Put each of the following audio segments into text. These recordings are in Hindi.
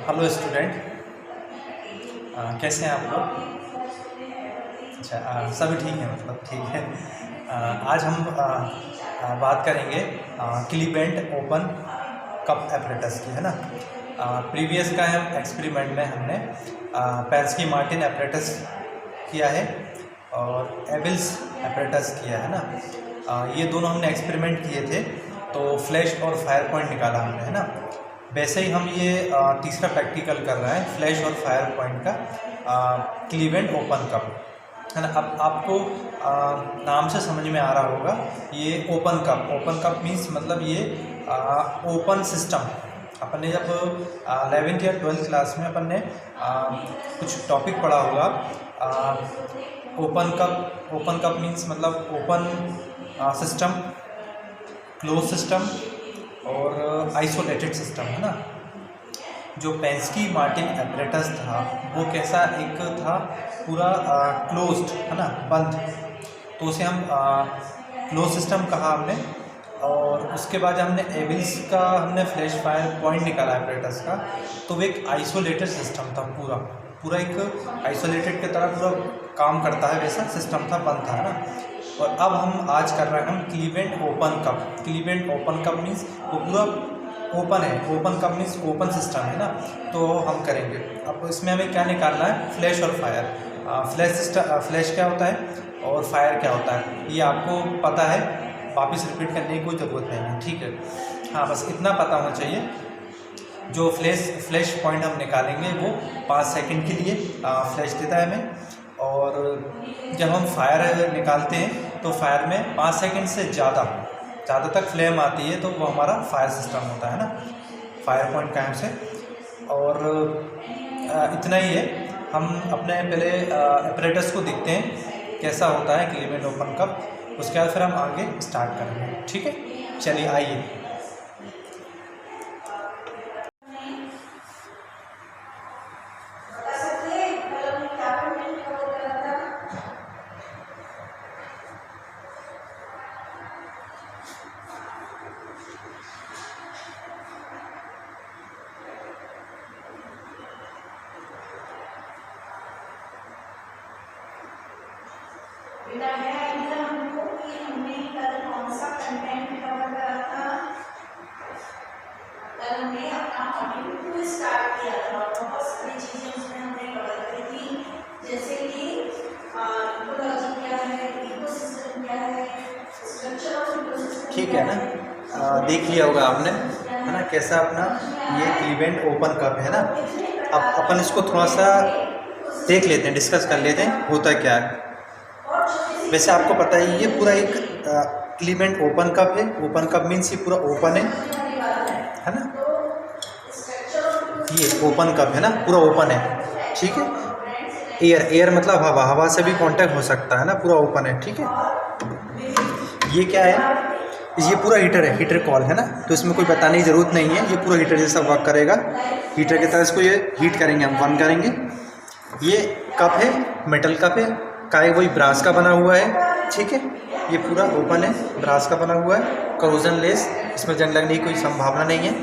हेलो स्टूडेंट, कैसे हैं आप लोग? अच्छा, सभी ठीक है, मतलब ठीक है। आज हम बात करेंगे क्लीवेंट ओपन कप एपरेटस की, है ना। प्रीवियस का हम एक्सपेरिमेंट में हमने पेंस्की मार्टिन एपरेटस किया है और एबिल्स एपरेटस किया है ना। ये दोनों हमने एक्सपेरिमेंट किए थे, तो फ्लैश और फायर पॉइंट निकाला हमने, है ना। वैसे ही हम ये तीसरा प्रैक्टिकल कर रहे हैं फ्लैश और फायर पॉइंट का क्लीवेंट ओपन कप, है ना। अब आपको नाम से समझ में आ रहा होगा ये ओपन कप मीन्स मतलब ये ओपन सिस्टम। अपन ने जब 11th या 12th क्लास में अपन ने कुछ टॉपिक पढ़ा होगा। ओपन कप मीन्स मतलब ओपन सिस्टम, क्लोज सिस्टम और आइसोलेटेड सिस्टम, है ना। जो पेंस्की मार्टिन एपरेटस था वो कैसा एक था, पूरा क्लोज्ड, है ना, बंद। तो उसे हम क्लोज सिस्टम कहा हमने। और उसके बाद हमने एबिल्स का हमने फ्लैश फायर पॉइंट निकाला एपरेटस का, तो वो एक आइसोलेटेड सिस्टम था, पूरा एक आइसोलेटेड की तरह पूरा काम करता है, वैसा सिस्टम था, बंद था, है ना। और अब हम आज कर रहे हैं हम Cleveland open cup. Cleveland open cup means वो पूरा ओपन है, open cup means open system, है ना। तो हम करेंगे अब इसमें हमें क्या निकालना है, फ्लैश और फायर। फ्लैश क्या होता है और फायर क्या होता है ये आपको पता है, वापस रिपीट करने की कोई ज़रूरत नहीं है, ठीक है। हाँ, बस इतना पता होना चाहिए। जो फ्लैश पॉइंट हम निकालेंगे वो 5 सेकंड के लिए फ्लैश देता है हमें, और जब हम फायर निकालते हैं तो फायर में 5 सेकंड से ज़्यादा तक फ्लेम आती है, तो वो हमारा फायर सिस्टम होता है ना, फायर पॉइंट का हमसे। और इतना ही है। हम अपने पहले एपरेटस को देखते हैं कैसा होता है क्लीवेंट ओपन कप, उसके बाद फिर हम आगे स्टार्ट करेंगे, ठीक है। चलिए आइए। हमने कल कौन सा कंटेंट कवर करा था? कल हमने अपना मॉड्यूल 2 स्टार्ट किया था और बहुत सारी चीजें उसमें हमने कवर करी थी, जैसे कि इकोलॉजी क्या है, इकोसिस्टम क्या है, स्ट्रक्चर ऑफ इकोसिस्टम, ठीक है ना। देख लिया होगा आपने, है ना, कैसा अपना ये क्लीवेंट ओपन कप है ना। अब अपन इसको थोड़ा सा देख लेते हैं, डिस्कस कर लेते हैं होता क्या है। वैसे आपको पता ही ये पूरा एक क्लीवेंट ओपन कप है। ओपन कप मीन्स ये पूरा ओपन है ना। ये ओपन कप है ना, पूरा ओपन है, ठीक है। एयर मतलब हवा से भी कांटेक्ट हो सकता है ना, पूरा ओपन है, ठीक है। ये क्या है, ये पूरा हीटर कॉल है ना, तो इसमें कोई बताने की ज़रूरत नहीं है, ये पूरा हीटर जैसा वर्क करेगा। हीटर की तरह इसको ये हीट करेंगे, हम बंद करेंगे। ये कप है, मेटल कप है, काय वही ब्रास का बना हुआ है, ठीक है। ये पूरा ओपन है, ब्रास का बना हुआ है, करोजन लेस, इसमें जंग लगने की कोई संभावना नहीं है।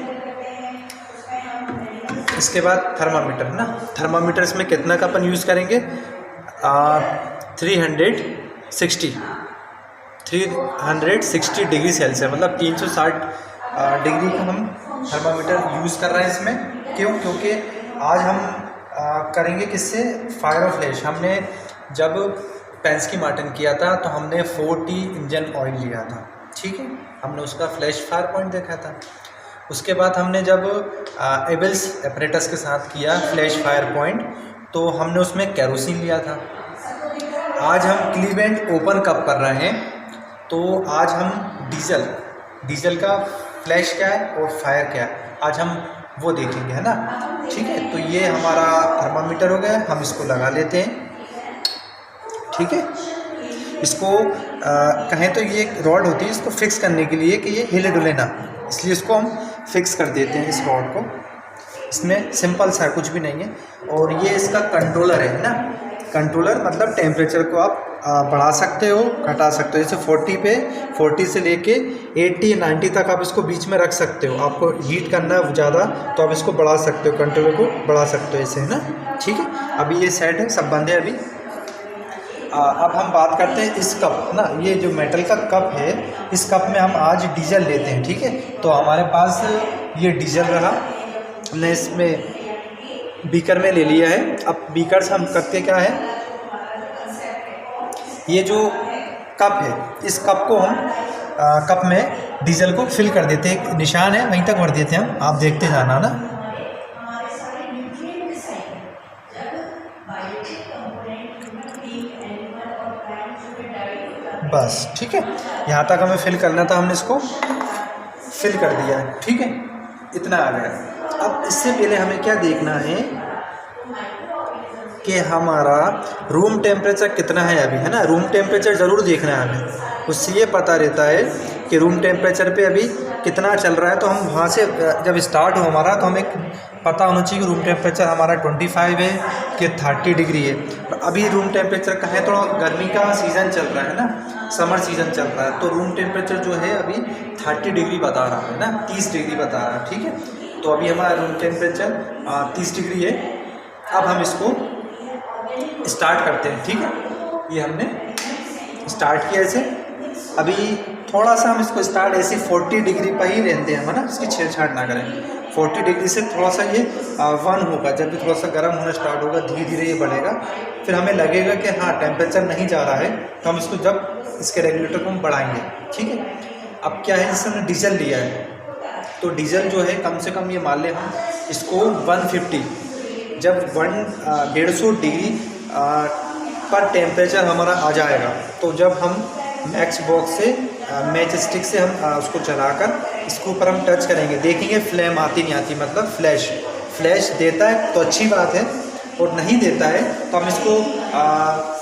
इसके बाद थर्मामीटर है ना। थर्मामीटर इसमें कितना का अपन यूज़ करेंगे, 360 डिग्री सेल्सियस, मतलब 360 डिग्री का हम थर्मामीटर यूज़ कर रहे हैं इसमें। क्यों? क्योंकि आज हम करेंगे किससे, फायर और फ्लैश। हमने जब पेंस्की मार्टिन किया था तो हमने 40 इंजन ऑयल लिया था, ठीक है। हमने उसका फ्लैश फायर पॉइंट देखा था। उसके बाद हमने जब एबिल्स एपरेटस के साथ किया फ्लैश फायर पॉइंट, तो हमने उसमें केरोसिन लिया था। आज हम क्लीवेंट ओपन कप कर रहे हैं, तो आज हम डीजल का फ्लैश क्या है और फायर क्या है, आज हम वो देखेंगे, है ना, ठीक है। तो ये हमारा थर्मामीटर हो गया, हम इसको लगा लेते हैं, ठीक है। इसको कहें तो ये एक रॉड होती है, इसको फिक्स करने के लिए कि ये हिले डुले ना, इसलिए इसको हम फिक्स कर देते हैं, इस रॉड को। इसमें सिंपल सा कुछ भी नहीं है। और ये इसका कंट्रोलर है ना, कंट्रोलर मतलब टेम्परेचर को आप बढ़ा सकते हो, घटा सकते हो। जैसे 40 पे 40 से लेके 80 90 तक आप इसको बीच में रख सकते हो। आपको हीट करना है ज़्यादा तो आप इसको बढ़ा सकते हो, कंट्रोलर को बढ़ा सकते हो ऐसे, है ना। ठीक है, अभी ये सेट है, सब बंद है अभी। अब हम बात करते हैं इस कप ना, ये जो मेटल का कप है, इस कप में हम आज डीजल लेते हैं। ठीक है, तो हमारे पास ये डीजल रहा, हमने इसमें बीकर में ले लिया है। अब बीकर से हम करते क्या है, ये जो कप है इस कप को हम कप में डीजल को फिल कर देते हैं। एक निशान है वहीं तक भर देते हैं हम, आप देखते जाना ना। बस ठीक है, यहाँ तक हमें फिल करना था, हमने इसको फिल कर दिया है। ठीक है, इतना आ गया। अब इससे पहले हमें क्या देखना है कि हमारा रूम टेम्परेचर कितना है अभी, है ना। रूम टेम्परेचर ज़रूर देखना है हमें, उससे ये पता रहता है कि रूम टेम्परेचर पे अभी कितना चल रहा है। तो हम वहाँ से जब स्टार्ट हो हमारा, तो हमें पता होना चाहिए कि रूम टेम्परेचर हमारा 25 है कि 30 डिग्री है। अभी रूम टेम्परेचर का है, थोड़ा गर्मी का सीज़न चल रहा है ना, समर सीज़न चल रहा है, तो रूम टेम्परेचर जो है अभी 30 डिग्री बता रहा है ना, 30 डिग्री बता रहा है। ठीक है, तो अभी हमारा रूम टेम्परेचर 30 डिग्री है। अब हम इसको स्टार्ट करते हैं। ठीक है, ये हमने स्टार्ट किया ऐसे। अभी थोड़ा सा हम इसको स्टार्ट ऐसे 40 डिग्री पर ही रहते हैं, है ना, इसकी छेड़छाड़ ना करें। 40 डिग्री से थोड़ा सा ये 1 होगा, जब भी थोड़ा सा गर्म होना स्टार्ट होगा धीरे धीरे ये बढ़ेगा। फिर हमें लगेगा कि हाँ टेम्परेचर नहीं जा रहा है, तो हम इसको जब इसके रेगुलेटर को हम बढ़ाएंगे। ठीक है, अब क्या है, जैसे हमने डीजल लिया है, तो डीजल जो है कम से कम ये मान लें हम इसको 150, जब 150 डिग्री पर टेम्परेचर हमारा आ जाएगा, तो जब हम मैच बॉक्स से मैच स्टिक से हम उसको चलाकर इसके ऊपर हम टच करेंगे, देखेंगे फ्लेम आती नहीं आती, मतलब फ्लैश देता है तो अच्छी बात है, और नहीं देता है तो हम इसको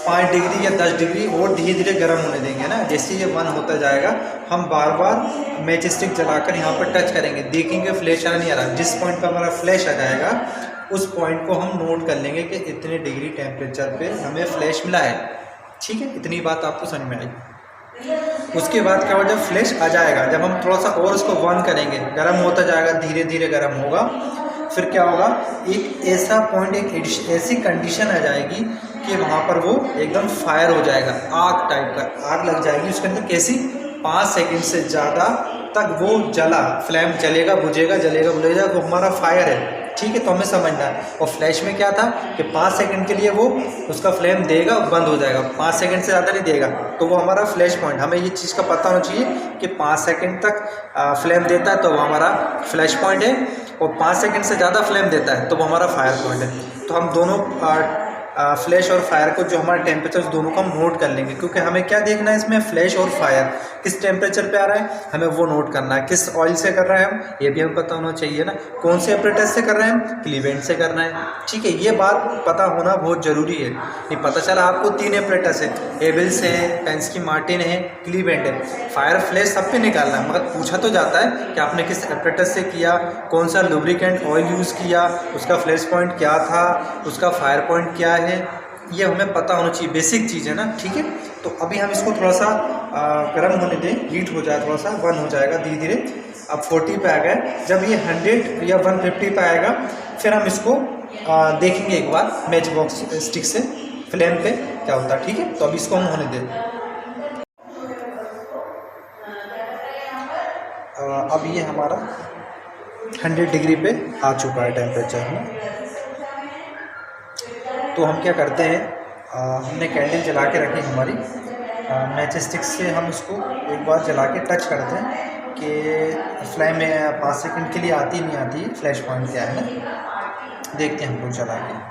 5 डिग्री या 10 डिग्री और धीरे धीरे गर्म होने देंगे ना। जैसे ये 1 होता जाएगा, हम बार बार मैच स्टिक जलाकर यहाँ पर टच करेंगे, देखेंगे फ्लैश आ नहीं आ रहा। जिस पॉइंट पर हमारा फ्लैश आ जाएगा उस पॉइंट को हम नोट कर लेंगे कि इतने डिग्री टेम्परेचर पे हमें फ्लैश मिला है। ठीक है, इतनी बात आपको समझ में आई। उसके बाद क्या होगा, जब फ्लैश आ जाएगा, जब हम थोड़ा सा और उसको ऑन करेंगे, गर्म होता जाएगा, धीरे धीरे गर्म होगा, फिर क्या होगा, एक ऐसा पॉइंट, एक ऐसी कंडीशन आ जाएगी कि वहाँ पर वो एकदम फायर हो जाएगा, आग टाइप का आग लग जाएगी उसके अंदर। कैसी, 5 सेकंड से ज़्यादा तक वो जला, फ्लेम चलेगा बुझेगा, जलेगा बुझेगा, वो हमारा फायर है। ठीक है, तो हमें समझना है। और फ्लैश में क्या था कि 5 सेकंड के लिए वो उसका फ्लेम देगा, बंद हो जाएगा, 5 सेकंड से ज़्यादा नहीं देगा, तो वो हमारा फ्लैश पॉइंट। हमें ये चीज़ का पता होना चाहिए कि 5 सेकंड तक फ्लेम देता है तो वो हमारा फ्लैश पॉइंट है, और 5 सेकंड से ज़्यादा फ्लेम देता है तो वो हमारा फायर पॉइंट है। तो हम दोनों फ्लैश और फायर को, जो हमारा टेम्परेचर, दोनों को हम नोट कर लेंगे, क्योंकि हमें क्या देखना है इसमें, फ्लैश और फायर किस टेम्परेचर पे आ रहा है हमें वो नोट करना है। किस ऑयल से कर रहे हैं हम, ये भी हमें पता होना चाहिए ना। कौन से एपरेटस से कर रहे हैं हम, क्लीवेंट से करना है। ठीक है, ये बात पता होना बहुत ज़रूरी है। ये पता चला आपको 3 एपरेटस है, एबल्स है, पेंस्की मार्टिन है, क्लीवेंट है। फायर फ्लैश सब पे निकालना है, मगर पूछा तो जाता है कि आपने किस एपरेटस से किया, कौन सा लुब्रिकेंट ऑयल यूज़ किया, उसका फ्लैश पॉइंट क्या था, उसका फायर पॉइंट क्या है, ये हमें पता होना चाहिए, बेसिक चीज़ है ना। ठीक है, तो अभी हम इसको थोड़ा सा गर्म होने दें, हीट हो जाए, थोड़ा सा बर्न हो जाएगा धीरे धीरे। अब 40 पे आ गए, जब ये 100 या 150 पे आएगा, फिर हम इसको देखेंगे एक बार मैच बॉक्स स्टिक से फ्लेम पे क्या होता है। ठीक है, तो अभी इसको हम होने दें। अब ये हमारा 100 डिग्री पे आ चुका है टेम्परेचर, है ना। तो हम क्या करते हैं, हमने कैंडल जला के रखी हमारी, मैच स्टिक से हम इसको एक बार जला के टच करते हैं कि फ्लेम में 5 सेकंड के लिए आती नहीं आती, फ्लैश पॉइंट क्या है ना, देखते हैं हम लोग जला के।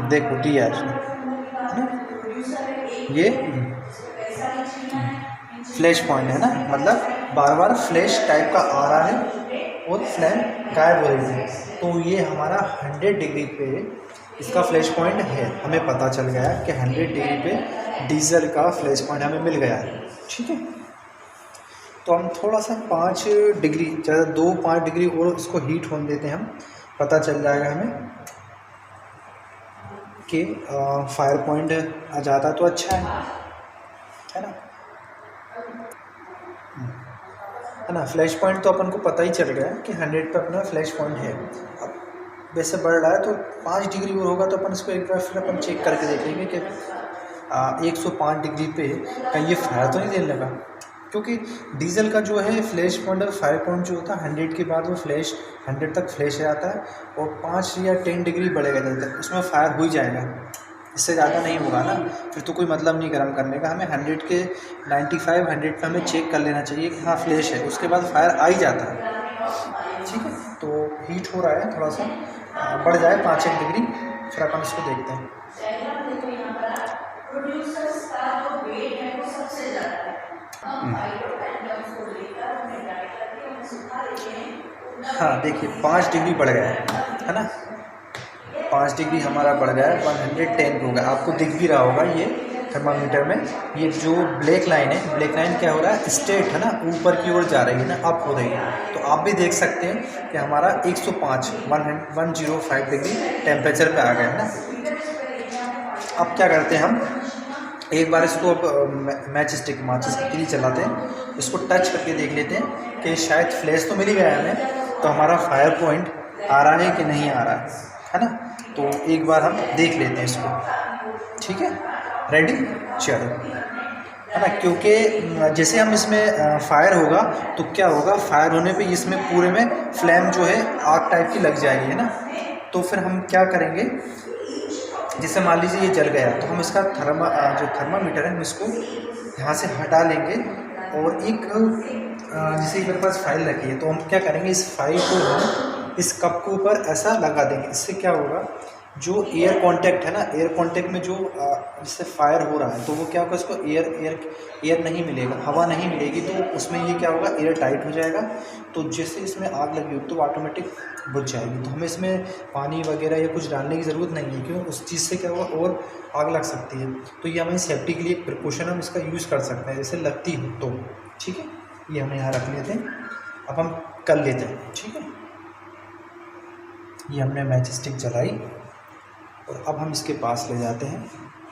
देखो दिया है ना, ये फ्लैश पॉइंट है ना, मतलब बार बार फ्लैश टाइप का आ रहा है और फ्लेम गायब हो रही है। तो ये हमारा 100 डिग्री पे इसका फ्लैश पॉइंट है, हमें पता चल गया कि 100 डिग्री पे डीजल का फ्लैश पॉइंट हमें मिल गया है। ठीक है, तो हम थोड़ा सा 5 डिग्री, ज़्यादा 2-5 डिग्री और इसको हीट होने देते हैं हम, पता चल जाएगा हमें कि फायर पॉइंट आ जाता तो अच्छा है ना, है ना। फ्लैश पॉइंट तो अपन को पता ही चल गया है कि 100 पे अपना फ्लैश पॉइंट है। अब वैसे बढ़ रहा है तो 5 डिग्री और होगा, तो अपन इसको एक बार फिर अपन चेक करके देखेंगे कि 105 डिग्री पे कहीं ये फायर तो नहीं देने लगा, क्योंकि डीजल का जो है फ्लैश पॉइंट और फायर पॉइंट जो होता है 100 के बाद वो फ्लैश 100 तक फ्लैश आता है, और 5 या 10 डिग्री बढ़ेगा तक उसमें फायर हो ही जाएगा, इससे ज़्यादा नहीं होगा ना, फिर तो कोई मतलब नहीं गर्म करने का। हमें 100 के 95 100 पे हमें चेक कर लेना चाहिए कि हाँ फ्लैश है, उसके बाद फायर आ ही जाता है। ठीक है, तो हीट हो रहा है, थोड़ा सा बढ़ जाए 5-1 डिग्री, फिर अपन इसको देखते हैं। प्रोड्यूसर्स का जो वेट है वो सबसे ज़्यादा है। हम फाइटोप्लैंक्टन्स को लेकर उन्हें ड्राई करके उन्हें सुखा लेते हैं। हाँ देखिए 5 डिग्री बढ़ गया है ना, 5 डिग्री हमारा बढ़ गया है, 110 हो गया। आपको दिख भी रहा होगा ये थर्मामीटर में, ये जो ब्लैक लाइन है, ब्लैक लाइन क्या हो रहा है, स्ट्रेट है ना, ऊपर की ओर जा रही है ना, अप हो रही है। तो आप भी देख सकते हैं कि हमारा 105 डिग्री टेम्परेचर पे आ गया है ना। अब क्या करते हैं हम, एक बार इसको अब मैच माचिस की तीली चलाते हैं, इसको टच करके देख लेते हैं कि शायद फ्लैश तो मिल ही गया हमें, तो हमारा फायर पॉइंट आ रहा है कि नहीं आ रहा है ना। तो एक बार हम देख लेते हैं इसको, ठीक है, रेडी, चलो, है ना। क्योंकि जैसे हम इसमें फायर होगा तो क्या होगा, फायर होने पे इसमें पूरे में फ्लेम जो है आग टाइप की लग जाएगी, है ना। तो फिर हम क्या करेंगे, जैसे मान लीजिए ये जल गया, तो हम इसका जो थर्मामीटर है हम इसको यहाँ से हटा लेंगे, और एक जैसे मेरे पास फाइल रखी है, तो हम क्या करेंगे, इस फाइल को हम इस कप के ऊपर ऐसा लगा देंगे। इससे क्या होगा, जो एयर कांटेक्ट है ना, एयर कांटेक्ट में जो जिससे फायर हो रहा है, तो वो क्या होगा, इसको एयर नहीं मिलेगा, हवा नहीं मिलेगी, तो उसमें ये क्या होगा, एयर टाइट हो जाएगा। तो जैसे इसमें आग लगी हो तो ऑटोमेटिक बुझ जाएगी। तो हमें इसमें पानी वगैरह या कुछ डालने की ज़रूरत नहीं है, क्यों, उस चीज़ से क्या होगा और आग लग सकती है। तो ये हमें सेफ्टी के लिए एक प्रिकॉशन हम इसका यूज़ कर सकते हैं, जैसे लगती हो तो, ठीक है। ये हमें यहाँ रख लेते हैं, अब हम कर लेते हैं, ठीक है। ये हमने मैच स्टिक जलाई, और अब हम इसके पास ले जाते हैं,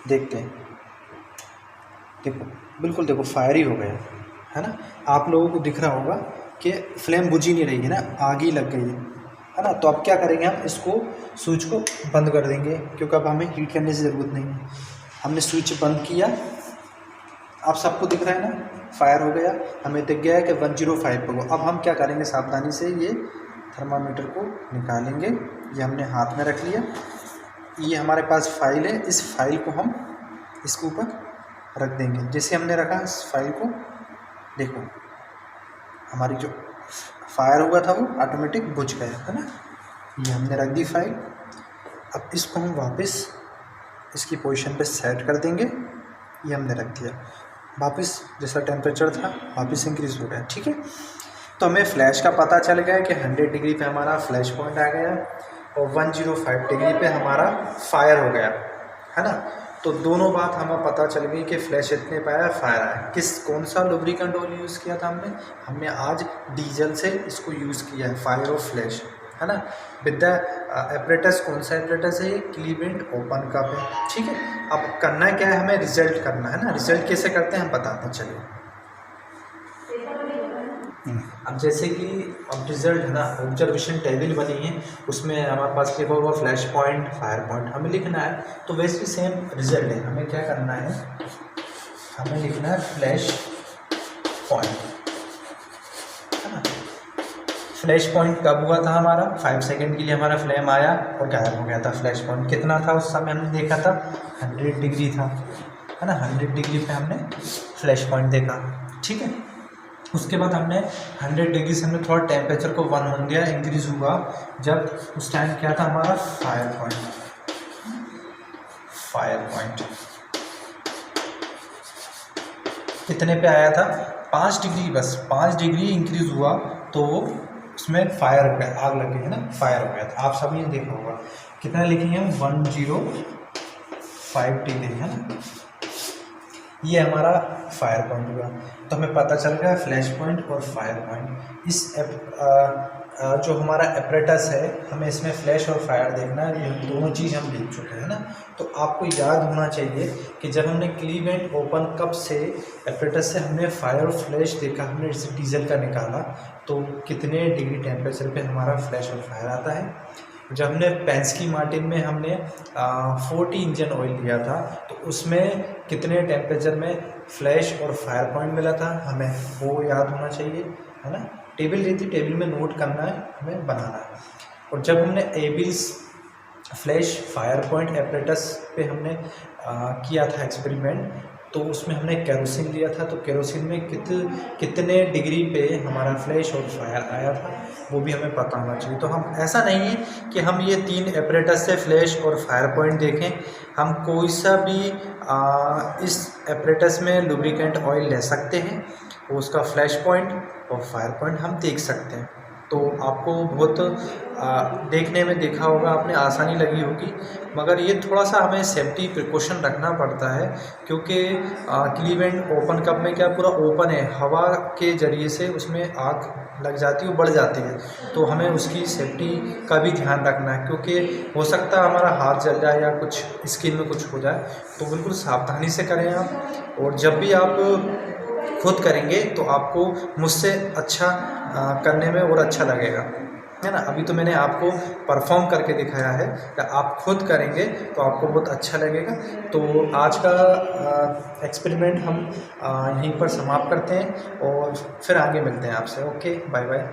देखते हैं, देखो बिल्कुल देखो फायर ही हो गया है ना। आप लोगों को दिख रहा होगा कि फ्लेम बुझ ही नहीं रही है ना, आग ही लग गई है ना। तो अब क्या करेंगे, हम इसको स्विच को बंद कर देंगे, क्योंकि अब हमें हीट करने की ज़रूरत नहीं है। हमने स्विच बंद किया, आप सबको दिख रहा है ना, फायर हो गया, हमें दिख गया है कि 105 पे हो। अब हम क्या करेंगे, सावधानी से ये थर्मामीटर को निकालेंगे, ये हमने हाथ में रख लिया, ये हमारे पास फाइल है, इस फाइल को हम इसके ऊपर रख देंगे। जैसे हमने रखा इस फाइल को, देखो हमारी जो फायर हुआ था वो ऑटोमेटिक बुझ गया है ना। ये हमने रख दी फाइल, अब इसको हम वापस इसकी पोजीशन पे सेट कर देंगे। ये हमने रख दिया, वापस जैसा टेम्परेचर था वापस इंक्रीज़ हो गया, ठीक है। तो हमें फ्लैश का पता चल गया कि 100 डिग्री पे हमारा फ्लैश पॉइंट आ गया, और 105 डिग्री पे हमारा फायर हो गया, है ना। तो दोनों बात हमें पता चल गई कि फ्लैश इतने पे आया, फायर आया। कौन सा लुब्रिकेंट ऑयल यूज़ किया था हमने आज डीजल से इसको यूज़ किया है, फायर और फ्लैश, है ना। विद द एपरेटस, कौन सा एपरेटस है, क्लीवेंट ओपन कप है, ठीक है। अब करना क्या है, हमें रिजल्ट करना है ना। रिजल्ट कैसे करते हैं हम बताते हैं, चलिए। अब जैसे कि अब रिजल्ट है ना, ऑब्जर्वेशन टेबल बनी है, उसमें हमारे पास लिखा हुआ फ्लैश पॉइंट, फायर पॉइंट हमें लिखना है। तो वैसे सेम रिजल्ट है, हमें क्या करना है, हमें लिखना है फ्लैश पॉइंट, है ना। फ्लैश पॉइंट कब हुआ था हमारा, 5 सेकेंड के लिए हमारा फ्लेम आया और गायब हो गया था। फ्लैश पॉइंट कितना था उस समय हमने देखा था, 100 डिग्री था, है ना। 100 डिग्री पे हमने फ्लैश पॉइंट देखा, ठीक है। उसके बाद हमने 100 डिग्री से हमने थोड़ा टेम्परेचर को 1 हो गया, इंक्रीज़ हुआ, जब उस टाइम क्या था हमारा फायर पॉइंट कितने पे आया था, 5 डिग्री, बस 5 डिग्री इंक्रीज़ हुआ तो उसमें फायर हो गया, आग लग गई, है ना, फायर हो गया था। आप सभी ने देखा होगा, कितना लिखेंगे हम, 105 डिग्री, है ना। ये हमारा फायर पॉइंट हुआ। तो हमें पता चल गया फ्लैश पॉइंट और फायर पॉइंट। जो हमारा एपरेटस है, हमें इसमें फ्लैश और फायर देखना है, ये दोनों चीज़ हम देख चुके हैं ना। तो आपको याद होना चाहिए कि जब हमने क्लीव एंड ओपन कप से एपरेटस से हमने फायर और फ्लैश देखा, हमने जैसे डीजल का निकाला तो कितने डिग्री टेम्परेचर पे हमारा फ्लैश और फायर आता है। जब हमने पेंस्की मार्टिन में हमने 40 इंजन ऑयल लिया था तो उसमें कितने टेम्परेचर में फ्लैश और फायर पॉइंट मिला था, हमें वो याद होना चाहिए, है ना। टेबल रहती, टेबल में नोट करना है, हमें बनाना है। और जब हमने एबिल्स फ्लैश फायर पॉइंट एपरेटस पे हमने किया था एक्सपेरिमेंट, तो उसमें हमने केरोसिन लिया था। तो केरोसिन में कितने डिग्री पे हमारा फ्लैश और फायर आया था, वो भी हमें पता होना चाहिए। तो हम ऐसा नहीं है कि हम ये 3 एपरेटस से फ्लैश और फायर पॉइंट देखें, हम कोई सा भी इस एपरेटस में लुब्रिकेंट ऑयल ले सकते हैं, उसका फ्लैश पॉइंट और फायर पॉइंट हम देख सकते हैं। तो आपको बहुत देखने में देखा होगा आपने, आसानी लगी होगी, मगर ये थोड़ा सा हमें सेफ्टी प्रिकॉशन रखना पड़ता है, क्योंकि क्लीव एंड ओपन कप में क्या पूरा ओपन है, हवा के ज़रिए से उसमें आग लग जाती है, बढ़ जाती है। तो हमें उसकी सेफ्टी का भी ध्यान रखना है, क्योंकि हो सकता है हमारा हाथ जल जाए या कुछ स्किन में कुछ हो जाए। तो बिल्कुल सावधानी से करें आप। और जब भी आप खुद करेंगे तो आपको मुझसे अच्छा करने में और अच्छा लगेगा, है ना। अभी तो मैंने आपको परफॉर्म करके दिखाया है, कि आप खुद करेंगे तो आपको बहुत अच्छा लगेगा। तो आज का एक्सपेरिमेंट हम यहीं पर समाप्त करते हैं और फिर आगे मिलते हैं आपसे। Okay, bye bye.